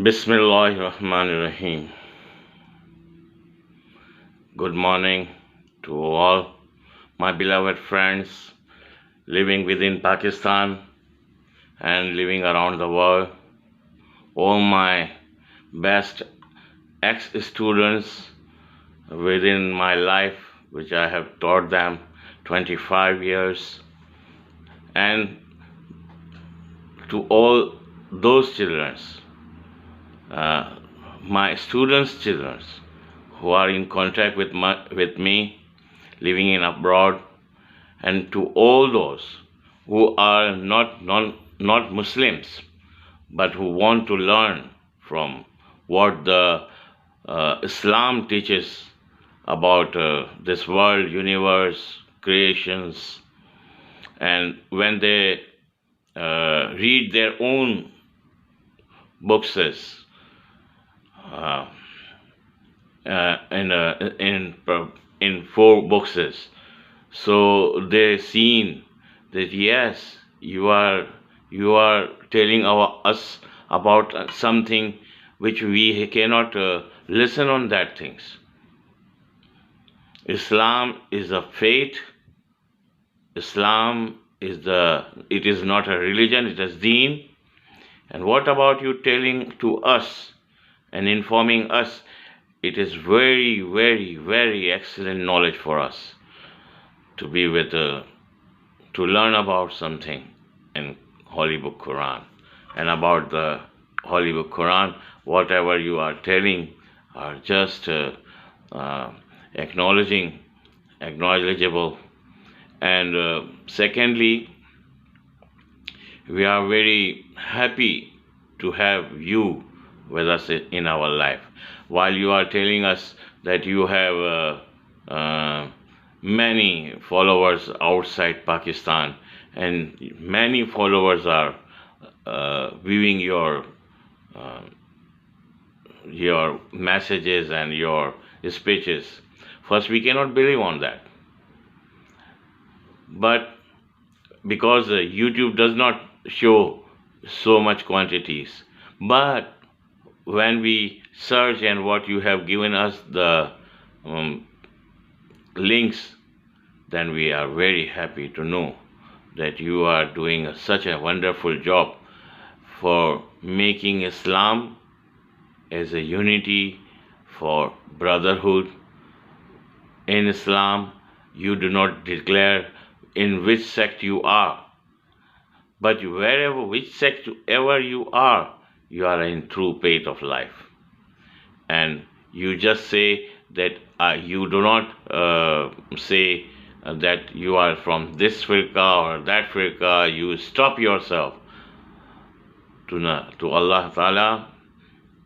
Bismillahirrahmanirrahim. Good morning to all my beloved friends living within Pakistan and living around the world. All my best ex students within my life, which I have taught them 25 years, and to all those children, uh, my students' children who are in contact with me living in abroad, and to all those who are not Muslims but who want to learn from what the Islam teaches about this world, universe, creations, and when they read their own books uh, in four boxes. So they seen that yes, you are telling us about something which we cannot listen on that things. Islam is a faith. Islam is the it is not a religion. It is deen. And what about you telling to us and informing us? It is very, very, very excellent knowledge for us to be with, to learn about something in Holy Book Quran, and about the Holy Book Quran. Whatever you are telling are just uh, acknowledging, acknowledgeable. And secondly, we are very happy to have you with us in our life. While you are telling us that you have many followers outside Pakistan, and many followers are viewing uh, your messages and your speeches. First, we cannot believe on that, but because YouTube does not show so much quantities. But when we search and what you have given us the um, links, then we are very happy to know that you are doing such a wonderful job for making Islam as a unity, for brotherhood. In Islam, you do not declare in which sect you are, but wherever, which sect ever you are in true faith of life. And you just say that you do not say that you are from this firqa or that firqa. You stop yourself to Allah Ta'ala,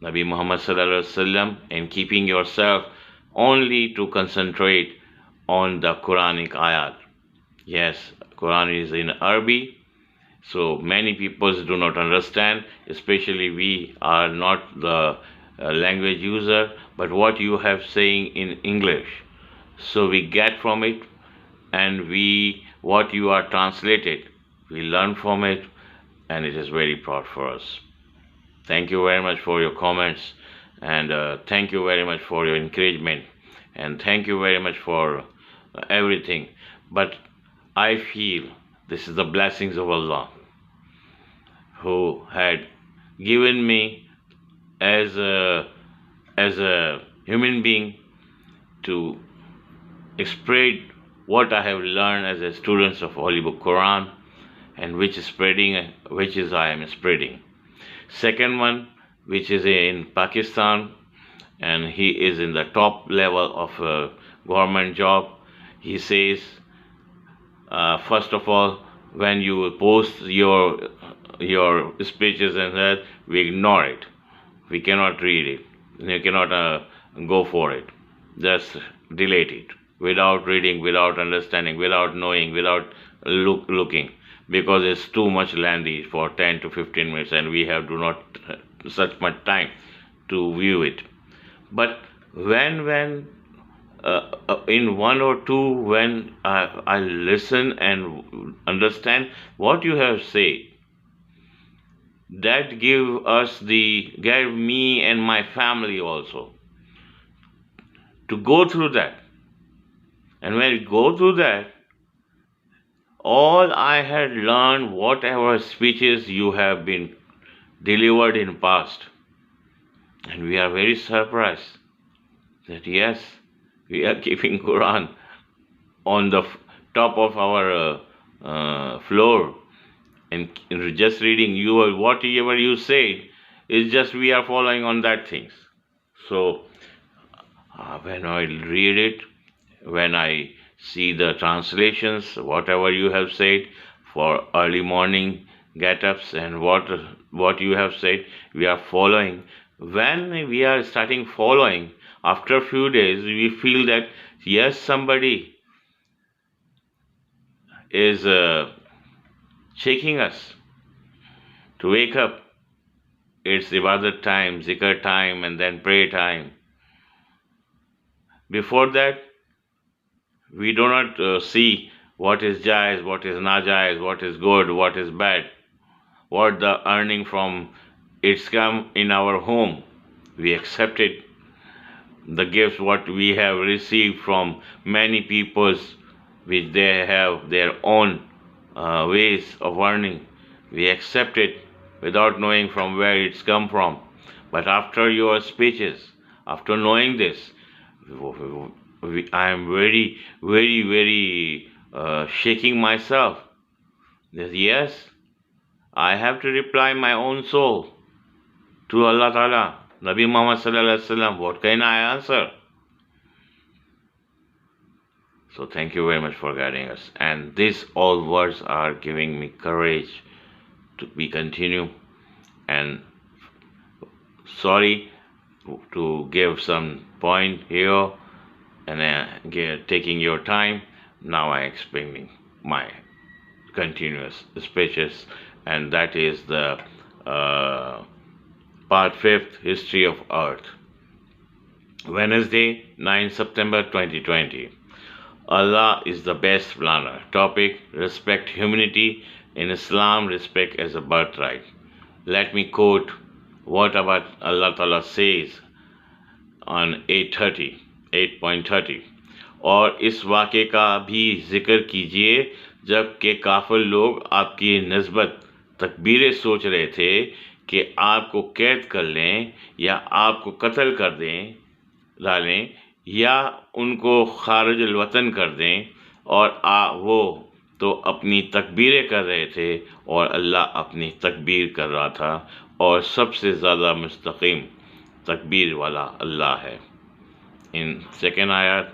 Nabi Muhammad Sallallahu Alaihi Wasallam, and keeping yourself only to concentrate on the Quranic ayat. Yes, Quran is in Arabic, so many people do not understand, especially we are not the language user, but what you have saying in English. So we get from it, and we what you are translated, we learn from it, and it is very proud for us. Thank you very much for your comments, and thank you very much for your encouragement, and thank you very much for everything. But I feel this is the blessings of Allah who had given me as a human being to spread what I have learned as a student of Holy Book Quran, and which is I am spreading. Second one, which is in Pakistan, and he is in the top level of government job. He says, first of all, when you post your speeches and that, we ignore it. We cannot read it. You cannot go for it. Just delete it without reading, without understanding, without knowing, without looking, because it's too much lengthy for 10 to 15 minutes, and we have do not such much time to view it. But when in one or two, when I listen and understand what you have said, that gave me and my family also to go through that. And when we go through that, all I had learned, whatever speeches you have been delivered in past, and we are very surprised that yes, we are keeping Quran on the top of our floor and just reading you whatever you say is just we are following on that things. So when I read it, when I see the translations, whatever you have said for early morning get-ups and what you have said, we are following. When we are starting following, after a few days, we feel that yes, somebody is shaking us to wake up. It's ibadat time, zikr time, and then pray time. Before that, we do not see what is jaiz, what is najaiz, what is good, what is bad, what the earning from it's come in our home. We accept it. The gifts what we have received from many peoples, which they have their own ways of earning. We accept it without knowing from where it's come from. But after your speeches, after knowing this, I am very, very, very shaking myself. Yes, I have to reply my own soul to Allah Ta'ala. Nabi Muhammad Sallallahu Alaihi Wasallam, what can I answer? So thank you very much for guiding us. And these all words are giving me courage to be continue. And sorry to give some point here and taking your time. Now I explaining my continuous speeches, and that is the part 5th, History of Earth. Wednesday, 9 September 2020. Allah is the best planner. Topic: respect humanity. In Islam, respect as a birthright. Let me quote what about Allah Ta'ala says on 8.30. اور اس واقعے کا بھی ذکر کیجیے جب کہ کافر لوگ آپ کی نسبت تکبیریں سوچ رہے تھے کہ آپ کو قید کر لیں یا آپ کو قتل کر ڈالیں یا ان کو خارج الوطن کر دیں، اور وہ تو اپنی تکبیریں کر رہے تھے اور اللہ اپنی تکبیر کر رہا تھا، اور سب سے زیادہ مستقیم تکبیر والا اللہ ہے۔ ان سیکنڈ آیت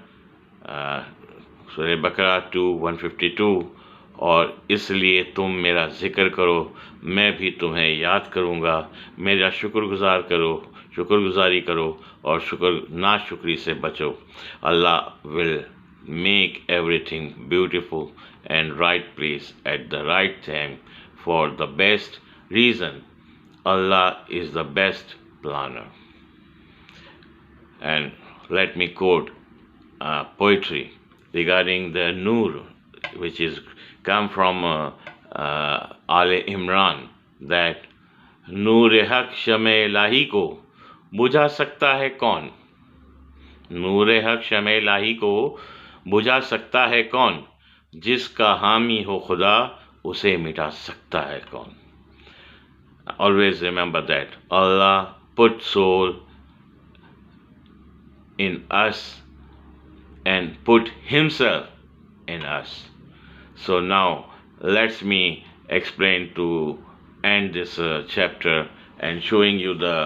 سورہ بقرہ 2:152، اور اس لیے تم میرا ذکر کرو، میں بھی تمہیں یاد کروں گا، میرا شکر گزاری کرو اور ناشکری سے بچو۔ اللہ will make every thing beautiful and right place at the right time for the best reason. Allah is the best planner. And let me quote poetry regarding the Noor, which is come from Ale Imran, that Noor Haq Sham-e Ilahi ko bujha sakta hai kaun? Noor Haq Sham-e Ilahi ko bujha sakta hai kaun? جس کا حامی ہو خدا اسے مٹا سکتا ہے کون؟ Always remember that Allah put soul in us and put Himself in us. So now let me explain to end this chapter and showing you the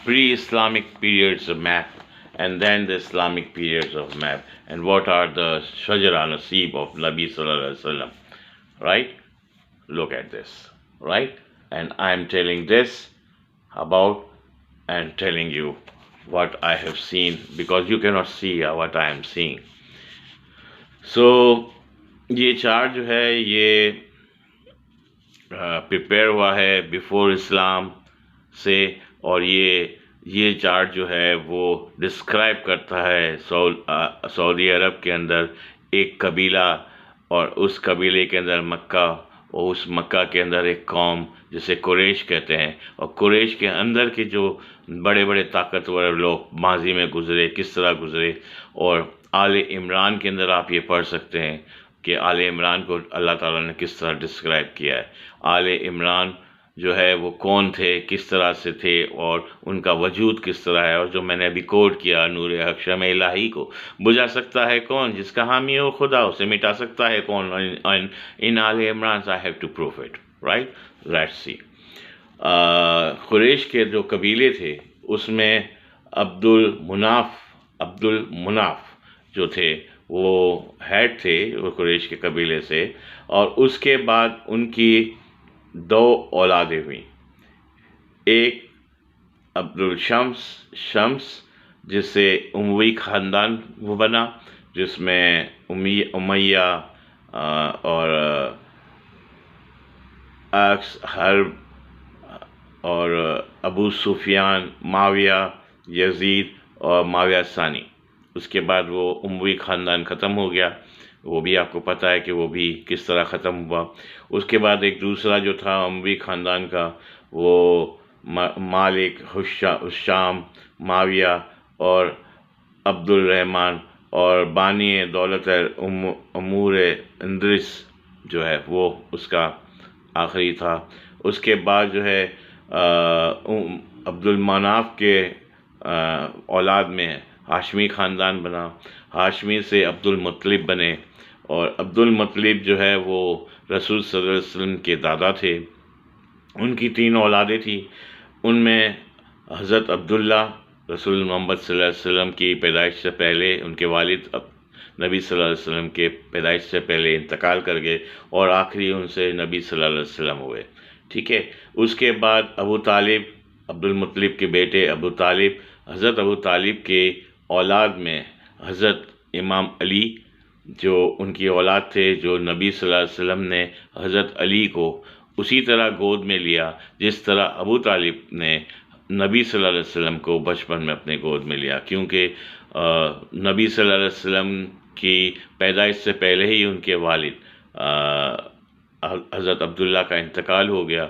pre-Islamic periods of map and then the Islamic periods of map, and what are the Shajara Nasib of Nabi Sallallahu Alaihi Wasallam. Right? Look at this, right? And I'm telling this about and telling you what I have seen, because you cannot see what I am seeing. So یہ chart جو ہے یہ prepare ہوا ہے before اسلام سے، اور یہ chart جو ہے وہ ڈسکرائب کرتا ہے سعودی عرب کے اندر ایک قبیلہ، اور اس قبیلے کے اندر مکہ اور اس مکہ کے اندر ایک قوم جسے قریش کہتے ہیں، اور قریش کے اندر کے جو بڑے بڑے طاقتور لوگ ماضی میں گزرے کس طرح گزرے، اور آل عمران کے اندر آپ یہ پڑھ سکتے ہیں کہ آل عمران کو اللہ تعالیٰ نے کس طرح ڈسکرائب کیا ہے۔ آل عمران جو ہے وہ کون تھے، کس طرح سے تھے، اور ان کا وجود کس طرح ہے، اور جو میں نے ابھی کوٹ کیا، نور حق شمع الہی کو بجھا سکتا ہے کون، جس کا حامی ہو خدا اسے مٹا سکتا ہے کون، ان آل Imran I have to prove it, right? Let's see. قریش کے جو قبیلے تھے اس میں عبد المناف جو تھے وہ ہیڈ تھے وہ قریش کے قبیلے سے، اور اس کے بعد ان کی دو اولادیں ہوئیں، ایک عبد شمس جس سے اموی خاندان وہ بنا، جس میں امیہ اور عکس حرب اور ابو سفیان، معاویہ، یزید اور معاویہ ثانی۔ اس کے بعد وہ اموی خاندان ختم ہو گیا، وہ بھی آپ کو پتہ ہے کہ وہ بھی کس طرح ختم ہوا۔ اس کے بعد ایک دوسرا جو تھا اموی خاندان کا، وہ مالک، حشام، معاویہ اور عبد الرحمن اور بانی دولت امور اندرس جو ہے وہ اس کا آخری تھا۔ اس کے بعد جو ہے عبد المناف کے اولاد میں ہاشمی خاندان بنا، ہاشمی سے عبد المطلب بنے، اور عبد المطلب جو ہے وہ رسول صلی اللہ علیہ وسلم کے دادا تھے۔ ان کی 3 اولادیں تھیں، ان میں حضرت عبداللہ رسول محمد صلی اللہ علیہ وسلم کی پیدائش سے پہلے، ان کے والد نبی صلی اللہ علیہ وسلم کے پیدائش سے پہلے انتقال کر گئے، اور آخری ان سے نبی صلی اللہ علیہ وسلم ہوئے، ٹھیک ہے۔ اس کے بعد ابو طالب، عبد المطلب کے بیٹے ابو طالب، حضرت ابو طالب کے اولاد میں حضرت امام علی جو ان کی اولاد تھے، جو نبی صلی اللہ علیہ وسلم نے حضرت علی کو اسی طرح گود میں لیا جس طرح ابو طالب نے نبی صلی اللہ علیہ وسلم کو بچپن میں اپنے گود میں لیا، کیونکہ نبی صلی اللہ علیہ وسلم کی پیدائش سے پہلے ہی ان کے والد حضرت عبداللہ کا انتقال ہو گیا،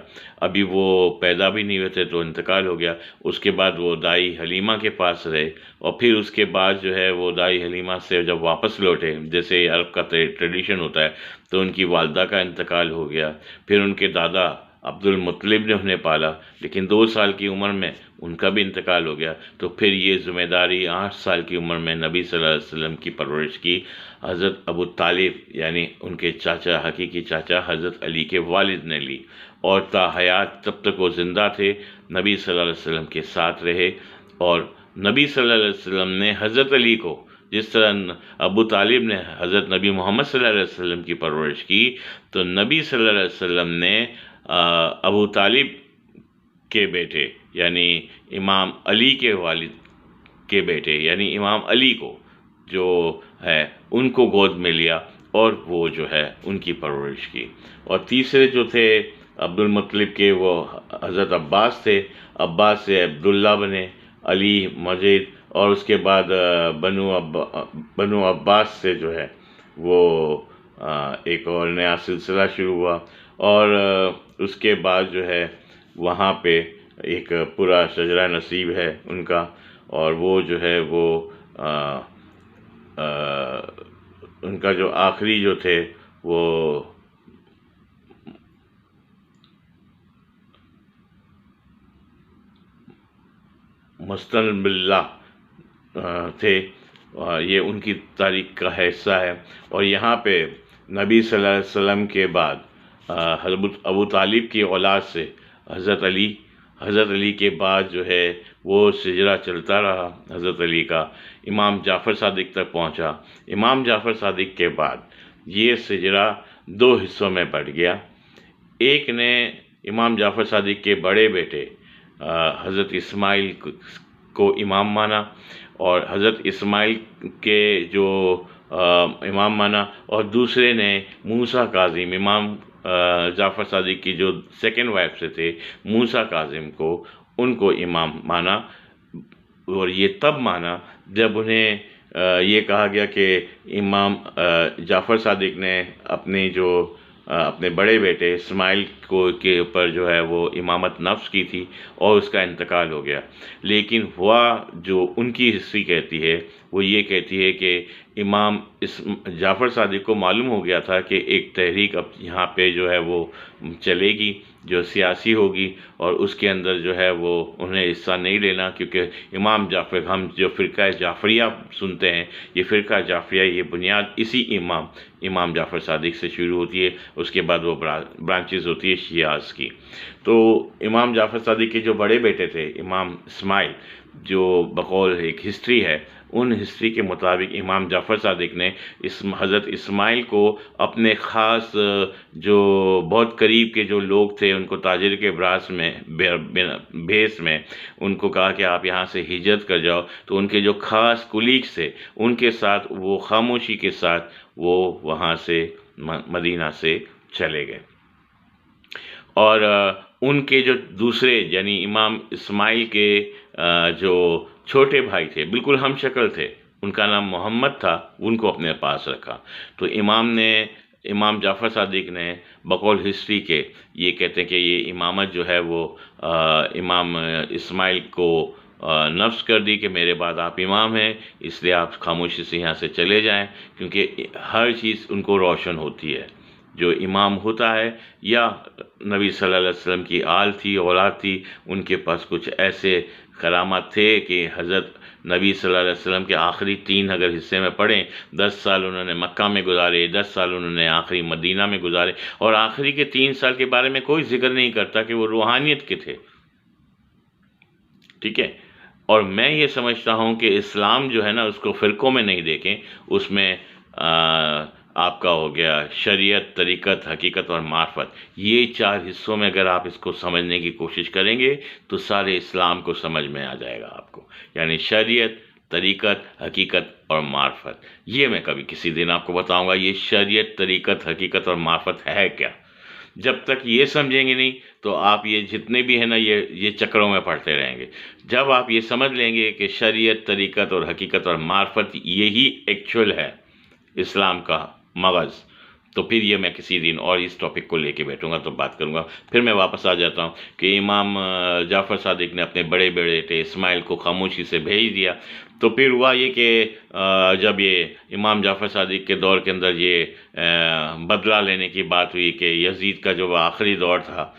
ابھی وہ پیدا بھی نہیں ہوئے تھے تو انتقال ہو گیا۔ اس کے بعد وہ دائی حلیمہ کے پاس رہے، اور پھر اس کے بعد جو ہے وہ دائی حلیمہ سے جب واپس لوٹے، جیسے عرب کا ٹریڈیشن ہوتا ہے، تو ان کی والدہ کا انتقال ہو گیا، پھر ان کے دادا عبد المطلب نے انہیں پالا، لیکن 2 سال کی عمر میں ان کا بھی انتقال ہو گیا، تو پھر یہ ذمہ داری 8 سال کی عمر میں نبی صلی اللہ علیہ وسلم کی پرورش کی حضرت ابو طالب یعنی ان کے چاچا، حقیقی چاچا حضرت علی کے والد نے لی، اور تا حیات تب تک وہ زندہ تھے نبی صلی اللہ علیہ وسلم کے ساتھ رہے، اور نبی صلی اللہ علیہ وسلم نے حضرت علی کو جس طرح ابو طالب نے حضرت نبی محمد صلی اللہ علیہ وسلم کی پرورش کی، تو نبی صلی اللہ علیہ وسلم نے ابو طالب کے بیٹے یعنی امام علی کے والد کے بیٹے یعنی امام علی کو جو ہے ان کو گود میں لیا، اور وہ جو ہے ان کی پرورش کی۔ اور تیسرے جو تھے عبد المطلب کے، وہ حضرت عباس تھے، عباس سے عبداللہ بنے، علی مجید، اور اس کے بعد بنو عباس سے جو ہے وہ ایک اور نیا سلسلہ شروع ہوا، اور اس کے بعد جو ہے وہاں پہ ایک پورا شجرہ نصیب ہے ان کا، اور وہ جو ہے وہ ان کا جو آخری جو تھے وہ مستن باللہ تھے، یہ ان کی تاریخ کا حصہ ہے۔ اور یہاں پہ نبی صلی اللہ علیہ وسلم کے بعد حضرت ابو طالب کی اولاد سے حضرت علی کے بعد جو ہے وہ سلسلہ چلتا رہا، حضرت علی کا امام جعفر صادق تک پہنچا۔ امام جعفر صادق کے بعد یہ سلسلہ 2 حصوں میں بٹ گیا، ایک نے امام جعفر صادق کے بڑے بیٹے حضرت اسماعیل کو امام مانا، اور حضرت اسماعیل کے جو امام مانا، اور دوسرے نے موسیٰ کاظم، امام جعفر صادق کی جو سیکنڈ وائف سے تھے موسیٰ کاظم کو، ان کو امام مانا، اور یہ تب مانا جب انہیں یہ کہا گیا کہ امام جعفر صادق نے اپنی جو اپنے بڑے بیٹے اسماعیل کے اوپر جو ہے وہ امامت نفس کی تھی اور اس کا انتقال ہو گیا۔ لیکن ہوا جو ان کی ہسٹری کہتی ہے وہ یہ کہتی ہے کہ امام جعفر صادق کو معلوم ہو گیا تھا کہ ایک تحریک اب یہاں پہ جو ہے وہ چلے گی جو سیاسی ہوگی، اور اس کے اندر جو ہے وہ انہیں حصہ نہیں لینا، کیونکہ امام جعفر، ہم جو فرقہ جعفریہ سنتے ہیں، یہ فرقہ جعفریہ یہ بنیاد اسی امام جعفر صادق سے شروع ہوتی ہے، اس کے بعد وہ برانچز ہوتی ہے شیعاز کی۔ تو امام جعفر صادق کے جو بڑے بیٹے تھے امام اسماعیل، جو بقول ایک ہسٹری ہے، ان ہسٹری کے مطابق امام جعفر صادق نے حضرت اسماعیل کو اپنے خاص جو بہت قریب کے جو لوگ تھے ان کو تاجر کے بھیس میں ان کو کہا کہ آپ یہاں سے ہجرت کر جاؤ، تو ان کے جو خاص کولیگز تھے ان کے ساتھ وہ خاموشی کے ساتھ وہ وہاں سے مدینہ سے چلے گئے۔ اور ان کے جو دوسرے یعنی امام اسماعیل کے جو چھوٹے بھائی تھے، بالکل ہم شکل تھے، ان کا نام محمد تھا، ان کو اپنے پاس رکھا۔ تو امام جعفر صادق نے بقول ہسٹری کے یہ کہتے ہیں کہ یہ امامت جو ہے وہ امام اسماعیل کو نفس کر دی کہ میرے بعد آپ امام ہیں، اس لیے آپ خاموشی سے یہاں سے چلے جائیں، کیونکہ ہر چیز ان کو روشن ہوتی ہے۔ جو امام ہوتا ہے یا نبی صلی اللہ علیہ وسلم کی آل تھی، اولاد تھی، ان کے پاس کچھ ایسے کرامات تھے کہ حضرت نبی صلی اللہ علیہ وسلم کے آخری 3 اگر حصے میں پڑھیں، 10 سال انہوں نے مکہ میں گزارے، 10 سال انہوں نے آخری مدینہ میں گزارے، اور آخری کے 3 سال کے بارے میں کوئی ذکر نہیں کرتا کہ وہ روحانیت کے تھے، ٹھیک ہے۔ اور میں یہ سمجھتا ہوں کہ اسلام جو ہے نا اس کو فرقوں میں نہیں دیکھیں، اس میں آپ کا ہو گیا شریعت، طریقت، حقیقت اور معرفت، یہ 4 حصوں میں اگر آپ اس کو سمجھنے کی کوشش کریں گے تو سارے اسلام کو سمجھ میں آ جائے گا آپ کو، یعنی شریعت، طریقت، حقیقت اور معرفت۔ یہ میں کبھی کسی دن آپ کو بتاؤں گا یہ شریعت، طریقت، حقیقت اور معرفت ہے کیا۔ جب تک یہ سمجھیں گے نہیں تو آپ یہ جتنے بھی ہیں نا یہ چکروں میں پڑھتے رہیں گے۔ جب آپ یہ سمجھ لیں گے کہ شریعت، طریقت اور حقیقت اور معرفت یہی ایکچول ہے اسلام کا مغز، تو پھر یہ میں کسی دن اور اس ٹاپک کو لے کے بیٹھوں گا تو بات کروں گا۔ پھر میں واپس آ جاتا ہوں کہ امام جعفر صادق نے اپنے بڑے بیٹے اسماعیل کو خاموشی سے بھیج دیا۔ تو پھر ہوا یہ کہ جب یہ امام جعفر صادق کے دور کے اندر یہ بدلہ لینے کی بات ہوئی کہ یزید کا جو آخری دور تھا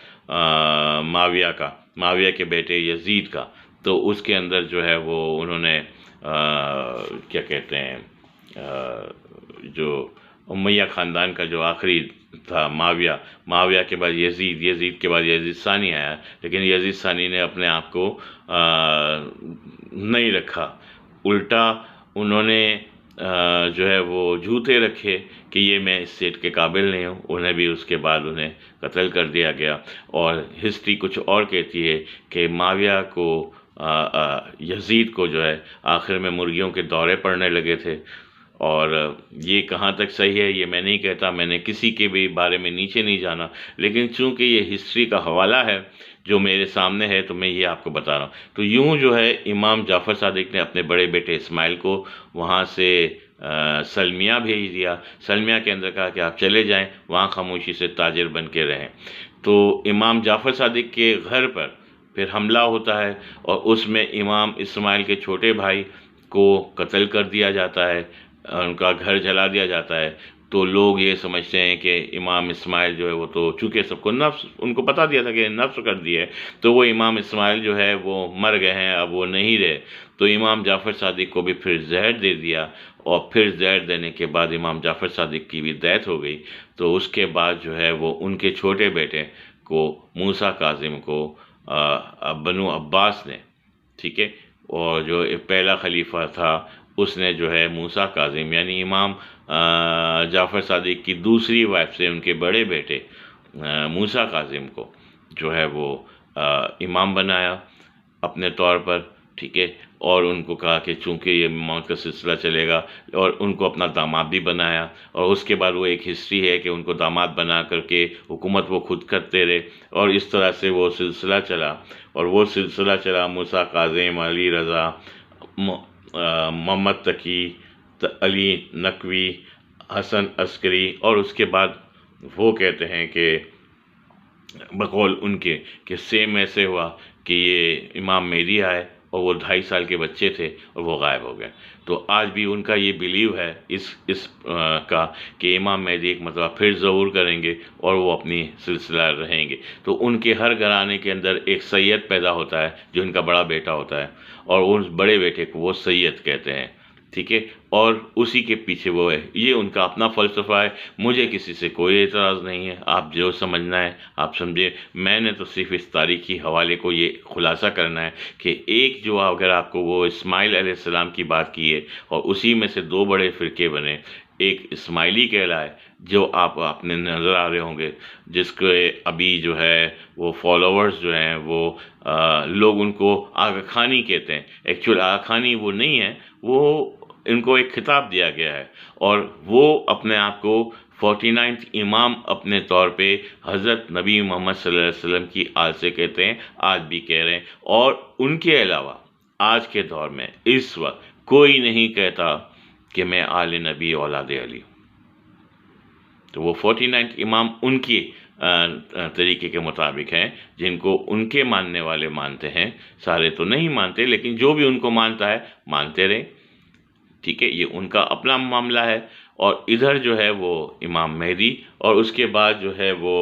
معاویہ کے بیٹے یزید کا، تو اس کے اندر جو ہے وہ انہوں نے کیا کہتے ہیں جو امیہ خاندان کا جو آخری تھا معاویہ کے بعد یزید کے بعد یزید ثانی آیا، لیکن یزید ثانی نے اپنے آپ کو نہیں رکھا، الٹا انہوں نے جو ہے وہ جھوٹے رکھے کہ یہ میں اس سیٹ کے قابل نہیں ہوں، انہیں بھی اس کے بعد انہیں قتل کر دیا گیا۔ اور ہسٹری کچھ اور کہتی ہے کہ معاویہ کو یزید کو جو ہے آخر میں مرغیوں کے دورے پڑنے لگے تھے، اور یہ کہاں تک صحیح ہے یہ میں نہیں کہتا، میں نے کسی کے بھی بارے میں نیچے نہیں جانا، لیکن چونکہ یہ ہسٹری کا حوالہ ہے جو میرے سامنے ہے تو میں یہ آپ کو بتا رہا ہوں۔ تو یوں جو ہے امام جعفر صادق نے اپنے بڑے بیٹے اسماعیل کو وہاں سے سلمیہ بھیج دیا، سلمیہ کے اندر کہا کہ آپ چلے جائیں، وہاں خاموشی سے تاجر بن کے رہیں۔ تو امام جعفر صادق کے گھر پر پھر حملہ ہوتا ہے اور اس میں امام اسماعیل کے چھوٹے بھائی کو قتل کر دیا جاتا ہے، ان کا گھر جلا دیا جاتا ہے۔ تو لوگ یہ سمجھتے ہیں کہ امام اسماعیل جو ہے وہ تو چونکہ سب کو نفس، ان کو پتا دیا تھا کہ نفس کر دی ہے، تو وہ امام اسماعیل جو ہے وہ مر گئے ہیں، اب وہ نہیں رہے۔ تو امام جعفر صادق کو بھی پھر زہر دے دیا، اور پھر زہر دینے کے بعد امام جعفر صادق کی بھی ڈیتھ ہو گئی۔ تو اس کے بعد جو ہے وہ ان کے چھوٹے بیٹے کو موسیٰ کاظم کو بنو عباس نے، ٹھیک ہے، اور جو پہلا خلیفہ تھا اس نے جو ہے موسیٰ کاظم یعنی امام جعفر صادق کی دوسری وائف سے ان کے بڑے بیٹے موسیٰ کاظم کو جو ہے وہ امام بنایا اپنے طور پر، ٹھیک ہے، اور ان کو کہا کہ چونکہ یہ موت کا سلسلہ چلے گا، اور ان کو اپنا داماد بھی بنایا۔ اور اس کے بعد وہ ایک ہسٹری ہے کہ ان کو داماد بنا کر کے حکومت وہ خود کرتے رہے، اور اس طرح سے وہ سلسلہ چلا، اور وہ سلسلہ چلا موسیٰ کاظم، علی رضا، محمد تقی، علی نقوی، حسن عسکری، اور اس کے بعد وہ کہتے ہیں کہ بقول ان کے کہ سیم ایسے ہوا کہ یہ امام مہدی آئے اور وہ 2.5 سال کے بچے تھے اور وہ غائب ہو گئے۔ تو آج بھی ان کا یہ بلیو ہے اس کا کہ امام مہدی ایک مرتبہ پھر ظہور کریں گے اور وہ اپنی سلسلہ رہیں گے۔ تو ان کے ہر گھرانے کے اندر ایک سید پیدا ہوتا ہے جو ان کا بڑا بیٹا ہوتا ہے، اور اس بڑے بیٹے کو وہ سید کہتے ہیں، ٹھیک ہے، اور اسی کے پیچھے وہ ہے۔ یہ ان کا اپنا فلسفہ ہے، مجھے کسی سے کوئی اعتراض نہیں ہے، آپ جو سمجھنا ہے آپ سمجھے۔ میں نے تو صرف اس تاریخی حوالے کو یہ خلاصہ کرنا ہے کہ ایک جو اگر آپ کو وہ اسماعیل علیہ السلام کی بات کی ہے، اور اسی میں سے 2 بڑے فرقے بنے، ایک اسماعیلی کہلائے جو آپ نے نظر آ رہے ہوں گے، جس کے ابھی جو ہے وہ فالوورز جو ہیں وہ لوگ ان کو آغا خانی کہتے ہیں۔ ایکچوئل آغا خانی وہ نہیں ہے، وہ ان کو ایک خطاب دیا گیا ہے، اور وہ اپنے آپ کو 49 امام اپنے طور پہ حضرت نبی محمد صلی اللہ علیہ وسلم کی آل سے کہتے ہیں، آج بھی کہہ رہے ہیں۔ اور ان کے علاوہ آج کے دور میں اس وقت کوئی نہیں کہتا کہ میں آل نبی اولاد علی۔ تو وہ 49 امام ان کی طریقے کے مطابق ہیں، جن کو ان کے ماننے والے مانتے ہیں، سارے تو نہیں مانتے، لیکن جو بھی ان کو مانتا ہے مانتے رہے، ٹھیک ہے، یہ ان کا اپنا معاملہ ہے۔ اور ادھر جو ہے وہ امام مہدی، اور اس کے بعد جو ہے وہ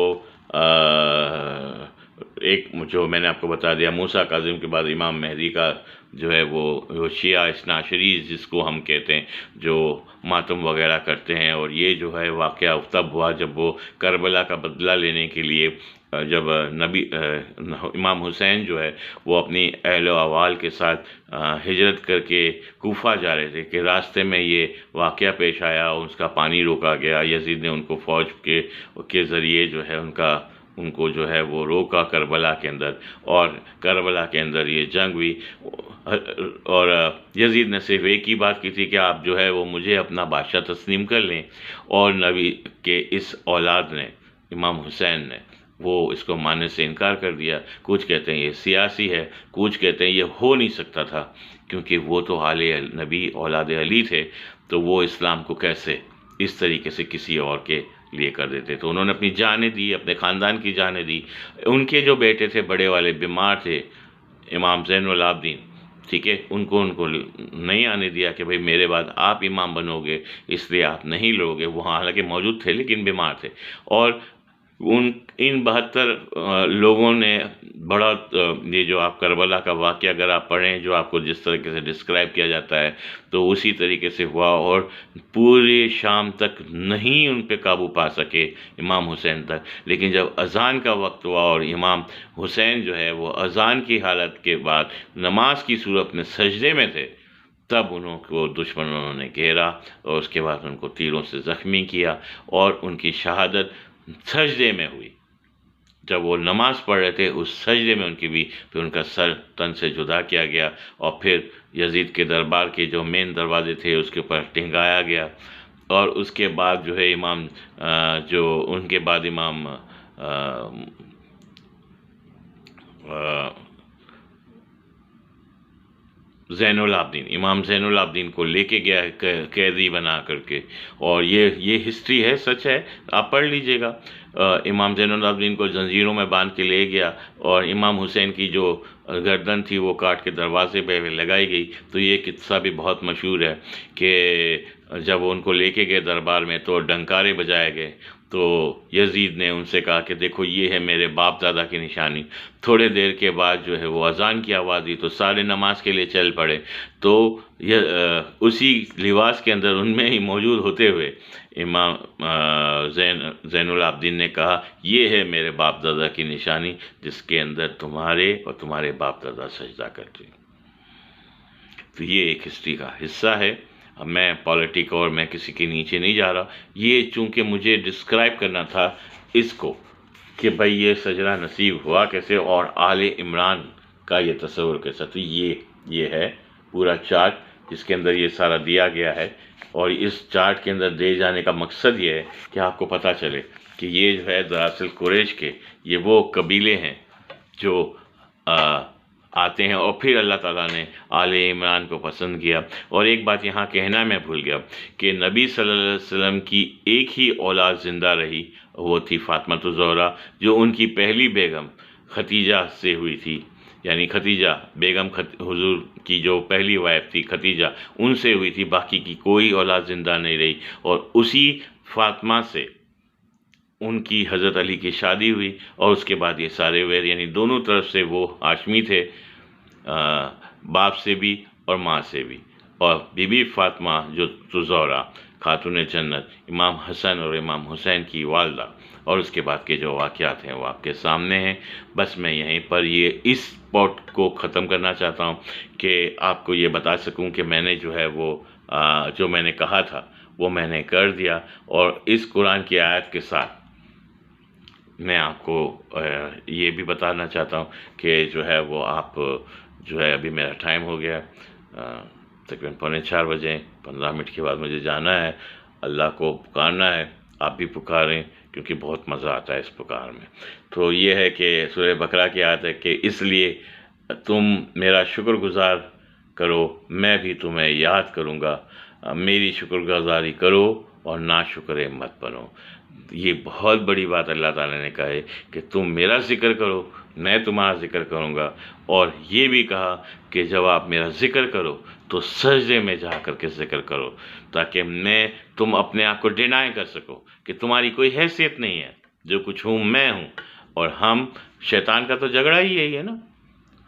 ایک جو میں نے آپ کو بتا دیا موسیٰ کاظم کے بعد امام مہدی کا جو ہے وہ شیعہ اثنا عشری جس کو ہم کہتے ہیں، جو ماتم وغیرہ کرتے ہیں۔ اور یہ جو ہے واقعہ تب ہوا جب وہ کربلا کا بدلہ لینے کے لیے جب امام حسین جو ہے وہ اپنی اہل و عوال کے ساتھ ہجرت کر کے کوفہ جا رہے تھے، کہ راستے میں یہ واقعہ پیش آیا، اس کا پانی روکا گیا، یزید نے ان کو فوج کے ذریعے جو ہے ان کو جو ہے وہ روکا کربلا کے اندر، اور کربلا کے اندر یہ جنگ ہوئی۔ اور یزید نے صرف ایک ہی بات کی تھی کہ آپ جو ہے وہ مجھے اپنا بادشاہ تسلیم کر لیں، اور نبی کے اس اولاد نے، امام حسین نے، وہ اس کو ماننے سے انکار کر دیا۔ کچھ کہتے ہیں یہ سیاسی ہے، کچھ کہتے ہیں یہ ہو نہیں سکتا تھا، کیونکہ وہ تو آل نبی اولاد علی تھے، تو وہ اسلام کو کیسے اس طریقے سے کسی اور کے لیے کر دیتے۔ تو انہوں نے اپنی جانیں دی، اپنے خاندان کی جانیں دی۔ ان کے جو بیٹے تھے بڑے والے بیمار تھے، امام زین العابدین، ٹھیک ہے، ان کو نہیں آنے دیا کہ بھئی میرے بعد آپ امام بنو گے، اس لیے آپ نہیں لو گے۔ وہ حالانکہ موجود تھے لیکن بیمار تھے، اور ان 72 لوگوں نے بڑا یہ جو آپ کربلا کا واقعہ اگر آپ پڑھیں، جو آپ کو جس طریقے سے ڈسکرائب کیا جاتا ہے، تو اسی طریقے سے ہوا، اور پورے شام تک نہیں ان پہ قابو پا سکے امام حسین تک۔ لیکن جب اذان کا وقت ہوا اور امام حسین جو ہے وہ اذان کی حالت کے بعد نماز کی صورت میں سجدے میں تھے، تب انہوں کو دشمنوں نے گھیرا، اور اس کے بعد ان کو تیروں سے زخمی کیا، اور ان کی شہادت سجدے میں ہوئی۔ جب وہ نماز پڑھ رہے تھے اس سجدے میں ان کی بھی، پھر ان کا سر تن سے جدا کیا گیا، اور پھر یزید کے دربار کے جو مین دروازے تھے اس کے اوپر ٹنگایا گیا۔ اور اس کے بعد جو ہے امام جو ان کے بعد امام زین العابدین، امام زین العابدین کو لے کے گیا قیدی بنا کر کے، اور یہ ہسٹری ہے، سچ ہے، آپ پڑھ لیجئے گا۔ امام زین العابدین کو زنجیروں میں باندھ کے لے گیا، اور امام حسین کی جو گردن تھی وہ کاٹ کے دروازے پہ لگائی گئی۔ تو یہ قصہ بھی بہت مشہور ہے کہ جب ان کو لے کے گئے دربار میں تو ڈنکارے بجائے گئے، تو یزید نے ان سے کہا کہ دیکھو یہ ہے میرے باپ دادا کی نشانی۔ تھوڑے دیر کے بعد جو ہے وہ اذان کی آواز دی تو سارے نماز کے لیے چل پڑے۔ تو اسی لباس کے اندر ان میں ہی موجود ہوتے ہوئے امام زین العابدین نے کہا یہ ہے میرے باپ دادا کی نشانی، جس کے اندر تمہارے اور تمہارے باپ دادا سجدہ کرتے۔ تو یہ ایک ہسٹری کا حصہ ہے۔ اب میں پالیٹک اور میں کسی کے نیچے نہیں جا رہا، یہ چونکہ مجھے ڈسکرائب کرنا تھا اس کو کہ بھئی یہ سجدہ نصیب ہوا کیسے، اور آل عمران کا یہ تصور کیسا۔ تو یہ ہے پورا چارٹ جس کے اندر یہ سارا دیا گیا ہے، اور اس چارٹ کے اندر دے جانے کا مقصد یہ ہے کہ آپ کو پتہ چلے کہ یہ جو ہے دراصل قریش کے یہ وہ قبیلے ہیں جو آتے ہیں، اور پھر اللہ تعالیٰ نے آل عمران کو پسند کیا۔ اور ایک بات یہاں کہنا میں بھول گیا کہ نبی صلی اللہ علیہ وسلم کی ایک ہی اولاد زندہ رہی، وہ تھی فاطمہ الزہرا، جو ان کی پہلی بیگم ختیجہ سے ہوئی تھی، یعنی ختیجہ بیگم حضور کی جو پہلی وائف تھی ختیجہ، ان سے ہوئی تھی، باقی کی کوئی اولاد زندہ نہیں رہی۔ اور اسی فاطمہ سے ان کی حضرت علی کی شادی ہوئی، اور اس کے بعد یہ سارے ویر، یعنی دونوں طرف سے وہ ہاشمی تھے، باپ سے بھی اور ماں سے بھی۔ اور بی بی فاطمہ جو زہرا خاتون جنت، امام حسن اور امام حسین کی والدہ، اور اس کے بعد کے جو واقعات ہیں وہ آپ کے سامنے ہیں۔ بس میں یہیں پر اس پوٹ کو ختم کرنا چاہتا ہوں کہ آپ کو یہ بتا سکوں کہ میں نے جو ہے وہ جو میں نے کہا تھا وہ میں نے کر دیا، اور اس قرآن کی آیت کے ساتھ میں آپ کو یہ بھی بتانا چاہتا ہوں کہ جو ہے وہ آپ جو ہے ابھی میرا ٹائم ہو گیا، تقریباً 3:45 بجے، 15 منٹ کے بعد مجھے جانا ہے، اللہ کو پکارنا ہے۔ آپ بھی پکاریں کیونکہ بہت مزہ آتا ہے اس پکار میں۔ تو یہ ہے کہ سورہ بقرہ کی آیت ہے کہ اس لیے تم میرا شکر گزار کرو، میں بھی تمہیں یاد کروں گا، میری شکر گزاری کرو اور ناشکر مت بنو۔ یہ بہت بڑی بات اللہ تعالیٰ نے کہا ہے کہ تم میرا ذکر کرو، میں تمہارا ذکر کروں گا، اور یہ بھی کہا کہ جب آپ میرا ذکر کرو تو سجدے میں جا کر کے ذکر کرو، تاکہ تم اپنے آپ کو ڈینائی کر سکو کہ تمہاری کوئی حیثیت نہیں ہے، جو کچھ ہوں میں ہوں۔ اور شیطان کا تو جھگڑا ہی یہی ہے نا،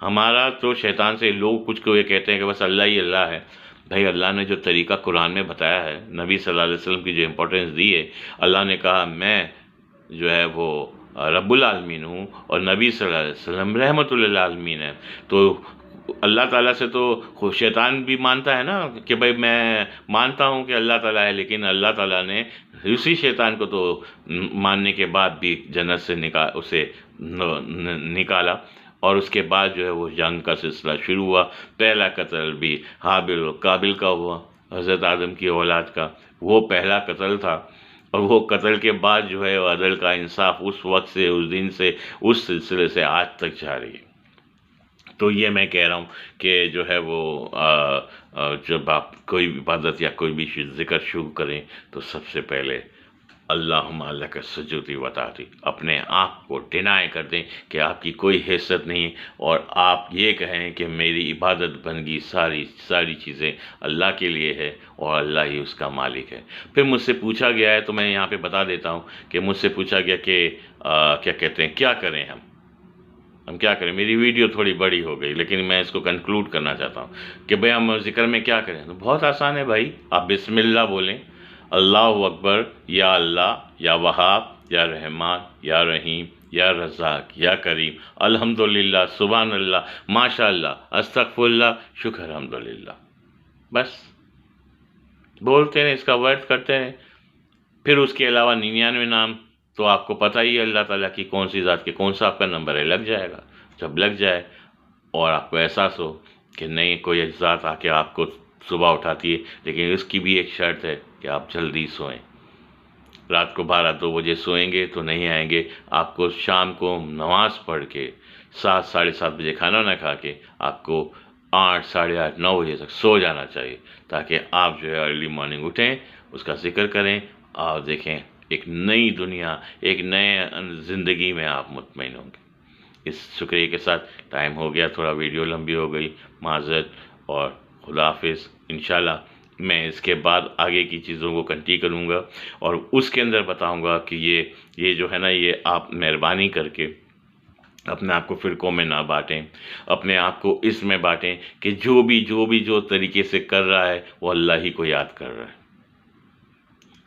ہمارا تو شیطان سے لوگ کچھ کو یہ کہتے ہیں کہ بس اللہ ہی اللہ ہے۔ بھائی اللہ نے جو طریقہ قرآن میں بتایا ہے، نبی صلی اللہ علیہ وسلم کی جو امپورٹنس دی ہے، اللہ نے کہا میں جو ہے وہ رب العالمین ہوں، اور نبی صلی اللہ علیہ وسلم رحمت للعالمین ہے۔ تو اللہ تعالیٰ سے تو شیطان بھی مانتا ہے نا کہ بھائی میں مانتا ہوں کہ اللہ تعالیٰ ہے، لیکن اللہ تعالیٰ نے اسی شیطان کو تو ماننے کے بعد بھی جنت سے اسے نکالا، اور اس کے بعد جو ہے وہ جنگ کا سلسلہ شروع ہوا۔ پہلا قتل بھی حابل و قابل کا ہوا، حضرت آدم کی اولاد کا، وہ پہلا قتل تھا، اور وہ قتل کے بعد جو ہے وہ عدل کا انصاف اس وقت سے، اس دن سے، اس سلسلے سے آج تک جاری ہے۔ تو یہ میں کہہ رہا ہوں کہ جو ہے وہ جب آپ کوئی عبادت یا کوئی بھی ذکر شروع کریں تو سب سے پہلے اللہم لک سجودی وطاعتی، اپنے آپ کو ڈینائی کر دیں کہ آپ کی کوئی حیثیت نہیں، اور آپ یہ کہیں کہ میری عبادت بندگی ساری چیزیں اللہ کے لیے ہے، اور اللہ ہی اس کا مالک ہے۔ پھر مجھ سے پوچھا گیا ہے، تو میں یہاں پہ بتا دیتا ہوں کہ مجھ سے پوچھا گیا کہ کیا کہتے ہیں کیا کریں ہم کیا کریں۔ میری ویڈیو تھوڑی بڑی ہو گئی، لیکن میں اس کو کنکلوڈ کرنا چاہتا ہوں کہ بھئی ہم ذکر میں کیا کریں۔ تو بہت آسان ہے بھائی، آپ بسم اللہ بولیں، اللہ اکبر، یا اللہ، یا وہاب، یا رحمان، یا رحیم، یا رزاق، یا کریم، الحمدللہ، سبحان اللہ، ماشاء اللہ، استغفر اللہ، شکر الحمدللہ، بس بولتے ہیں، اس کا ورد کرتے ہیں۔ پھر اس کے علاوہ 99 نام تو آپ کو پتہ ہی ہے اللہ تعالیٰ کی کون سی ذات کے کون سا آپ کا نمبر ہے، لگ جائے گا۔ جب لگ جائے اور آپ کو احساس ہو کہ نہیں کوئی ذات آ کے آپ کو صبح اٹھاتی ہے، لیکن اس کی بھی ایک شرط ہے کہ آپ جلدی سوئیں۔ رات کو 12-2 بجے سوئیں گے تو نہیں آئیں گے، آپ کو شام کو نماز پڑھ کے 7-7:30 بجے کھانا نہ کھا کے آپ کو 8, 8:30, 9 بجے تک سو جانا چاہیے، تاکہ آپ جو ہے ارلی مارننگ اٹھیں، اس کا ذکر کریں، اور دیکھیں ایک نئی دنیا، ایک نئے زندگی میں آپ مطمئن ہوں گے۔ اس شکریہ کے ساتھ ٹائم ہو گیا، تھوڑا ویڈیو لمبی ہو گئی، معذرت، اور خدا حافظ۔ انشاءاللہ میں اس کے بعد آگے کی چیزوں کو کنٹینیو کروں گا، اور اس کے اندر بتاؤں گا کہ یہ جو ہے نا، یہ آپ مہربانی کر کے اپنے آپ کو فرقوں میں نہ بانٹیں، اپنے آپ کو اس میں بانٹیں کہ جو طریقے سے کر رہا ہے وہ اللہ ہی کو یاد کر رہا ہے،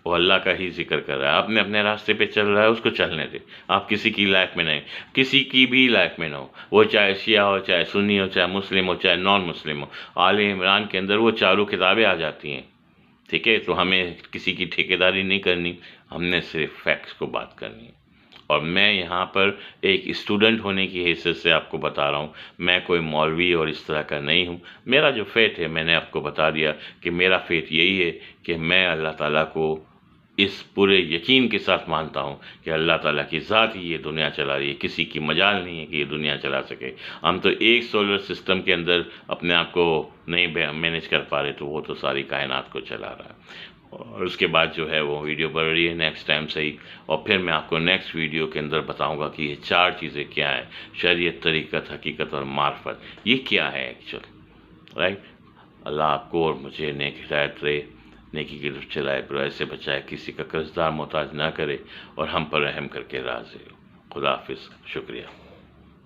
وہ اللہ کا ہی ذکر کر رہا ہے، آپ نے اپنے راستے پہ چل رہا ہے، اس کو چلنے دیں۔ آپ کسی کی لائف میں نہیں، کسی کی بھی لائف میں نہ ہو، وہ چاہے شیعہ ہو، چاہے سنی ہو، چاہے مسلم ہو، چاہے نان مسلم ہو۔ آل عمران کے اندر وہ 4 کتابیں آ جاتی ہیں، ٹھیک ہے؟ تو ہمیں کسی کی ٹھیکیداری نہیں کرنی، ہم نے صرف فیکٹس کو بات کرنی ہے۔ اور میں یہاں پر ایک اسٹوڈنٹ ہونے کی حیثیت سے آپ کو بتا رہا ہوں، میں کوئی مولوی اور اس طرح کا نہیں ہوں۔ میرا جو فیت ہے، میں نے آپ کو بتا دیا کہ میرا فیت یہی ہے کہ میں اللہ تعالیٰ کو اس پورے یقین کے ساتھ مانتا ہوں کہ اللہ تعالیٰ کی ذات ہی یہ دنیا چلا رہی ہے، کسی کی مجال نہیں ہے کہ یہ دنیا چلا سکے۔ ہم تو ایک سولر سسٹم کے اندر اپنے آپ کو نہیں مینیج کر پا رہے، تو وہ تو ساری کائنات کو چلا رہا ہے۔ اور اس کے بعد جو ہے وہ ویڈیو بڑھ رہی ہے نیکسٹ ٹائم سے ہی، اور پھر میں آپ کو نیکسٹ ویڈیو کے اندر بتاؤں گا کہ یہ 4 چیزیں کیا ہیں: شریعت، طریقت، حقیقت اور معرفت۔ یہ کیا ہے ایکچوئل، رائٹ؟ اللہ آپ کو اور مجھے نیک ہدایت دے، نیکی کی طرف چلائے، برائی سے بچائے، کسی کا قرض دار محتاج نہ کرے، اور ہم پر رحم کر کے راضی ہو۔ خدا حافظ، شکریہ۔